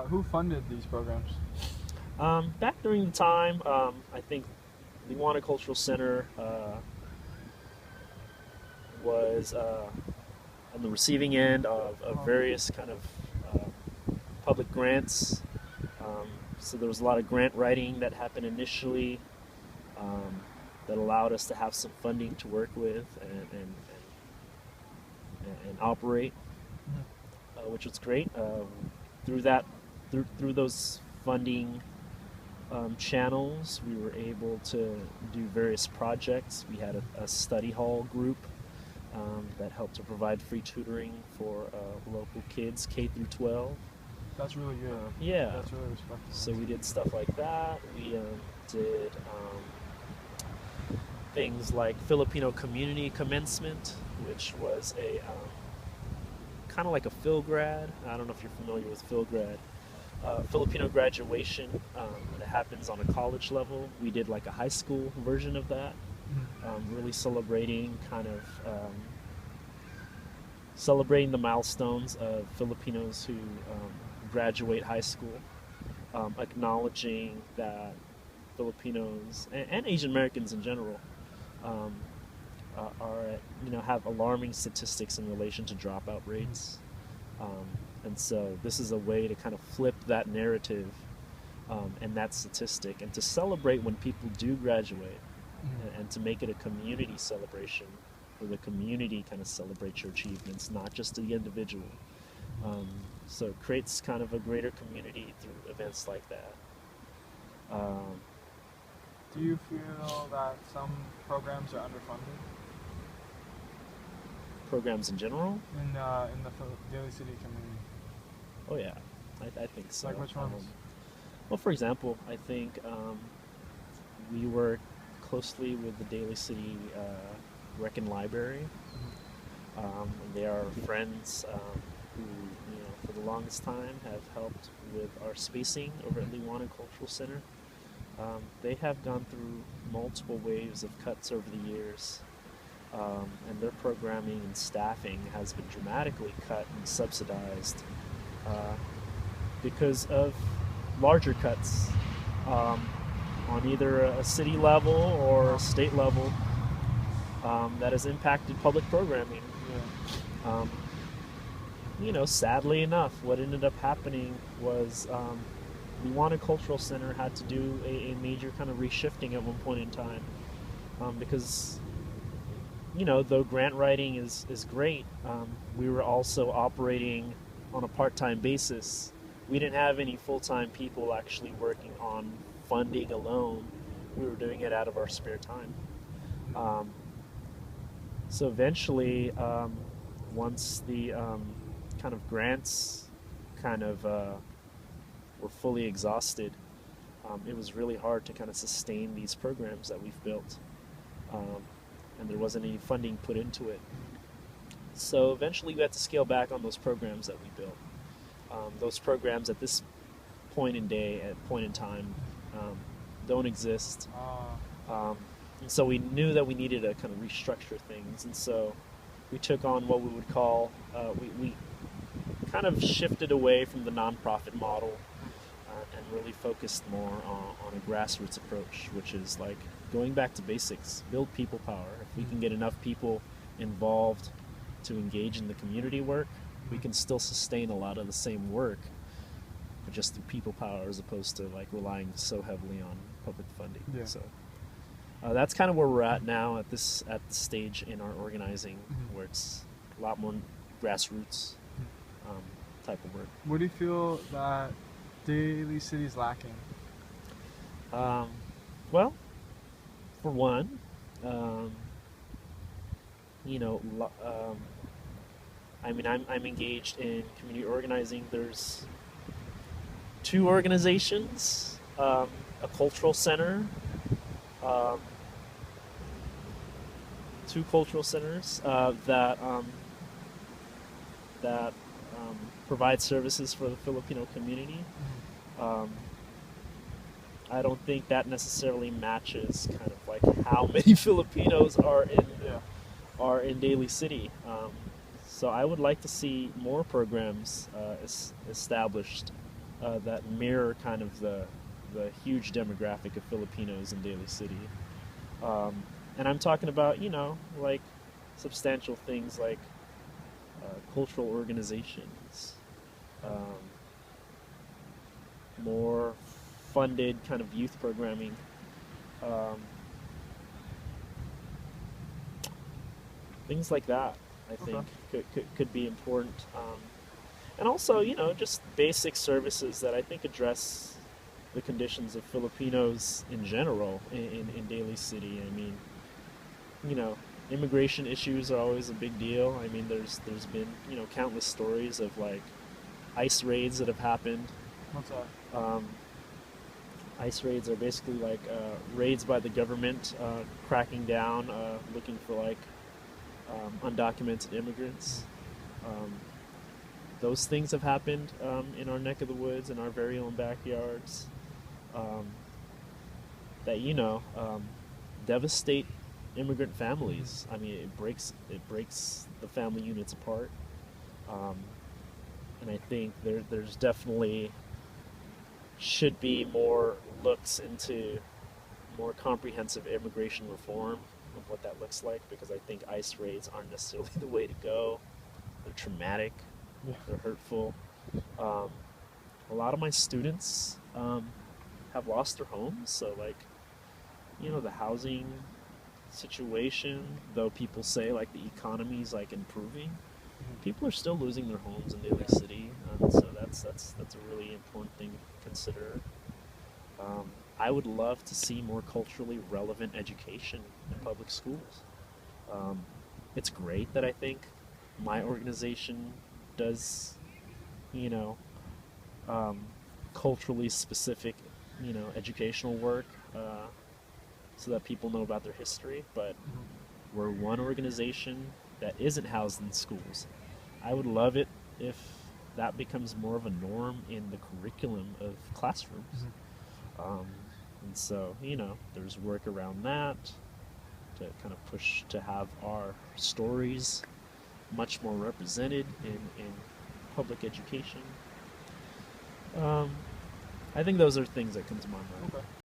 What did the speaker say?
Who funded these programs? Back during the time, I think the Iwana Cultural Center was on the receiving end of various kind of public grants. So there was a lot of grant writing that happened initially that allowed us to have some funding to work with and operate, which was great. Through that, through those funding channels, we were able to do various projects. We had a study hall group that helped to provide free tutoring for local kids, K through 12. That's really good. Yeah. That's really respectful. So we did stuff like that. We did things like Filipino Community Commencement, which was a kind of like a Philgrad. I don't know if you're familiar with Philgrad. Filipino graduation that happens on a college level. We did like a high school version of that, really celebrating celebrating the milestones of Filipinos who graduate high school, acknowledging that Filipinos and Asian Americans in general have alarming statistics in relation to dropout rates. And so this is a way to kind of flip that narrative and that statistic, and to celebrate when people do graduate, and to make it a community celebration, where the community kind of celebrates your achievements, not just the individual. So it creates kind of a greater community through events like that. Do you feel that some programs are underfunded Programs in general? in the Daly City community? Oh yeah, I think so. Like which ones? Well, for example, I think we work closely with the Daly City Rec and Library. They are friends who, for the longest time have helped with our spacing over at Liwana Cultural Center. They have gone through multiple waves of cuts over the years, and their programming and staffing has been dramatically cut and subsidized because of larger cuts on either a city level or a state level that has impacted public programming. Sadly enough, what ended up happening was the Iwana Cultural Center had to do a major kind of reshifting at one point in time, because though grant writing is great, we were also operating on a part-time basis. We didn't have any full-time people actually working on funding alone. We were doing it out of our spare time. So eventually, once the kind of grants were fully exhausted, it was really hard to kind of sustain these programs that we've built, and there wasn't any funding put into it. So eventually we had to scale back on those programs that we built. Those programs at this point in time don't exist. And so we knew that we needed to kind of restructure things, and so we took on what we would call, we kind of shifted away from the nonprofit model and really focused more on a grassroots approach, which is like going back to basics, build people power. If we can get enough people involved to engage in the community work, we can still sustain a lot of the same work, but just through people power, as opposed to like relying so heavily on public funding. Yeah. So that's kind of where we're at now at the stage in our organizing, where it's a lot more grassroots type of work. What do you feel that Daly City is lacking? Well, for one, I'm engaged in community organizing. There's two organizations, a cultural center, two cultural centers that provide services for the Filipino community. I don't think that necessarily matches kind of like how many Filipinos are in Daly City. So I would like to see more programs established that mirror kind of the huge demographic of Filipinos in Daly City. And I'm talking about, like substantial things like cultural organizations, um, more funded kind of youth programming. Um, Things like that, I Okay. think, could be important. And also, just basic services that I think address the conditions of Filipinos in general in Daly City. I mean, you know, immigration issues are always a big deal. I mean, there's been countless stories of like ICE raids that have happened. What's that? Um, ICE raids are basically like raids by the government cracking down, looking for like undocumented immigrants. Um, those things have happened in our neck of the woods, in our very own backyards. Um, that devastate immigrant families. I mean, it breaks the family units apart. Um, and I think there's definitely should be more looks into more comprehensive immigration reform of what that looks like, because I think ICE raids aren't necessarily the way to go. They're traumatic. Yeah. They're hurtful. Um, a lot of my students have lost their homes, so like the housing situation, though people say like the economy's like improving, people are still losing their homes in Daly City, so that's a really important thing to consider. I would love to see more culturally relevant education in public schools. Um, it's great that I think my organization does, you know, um, culturally specific, educational work, so that people know about their history. But we're one organization that isn't housed in schools. I would love it if that becomes more of a norm in the curriculum of classrooms. Um, and so, there's work around that to kind of push to have our stories much more represented in public education. I think those are things that come to my mind. Okay.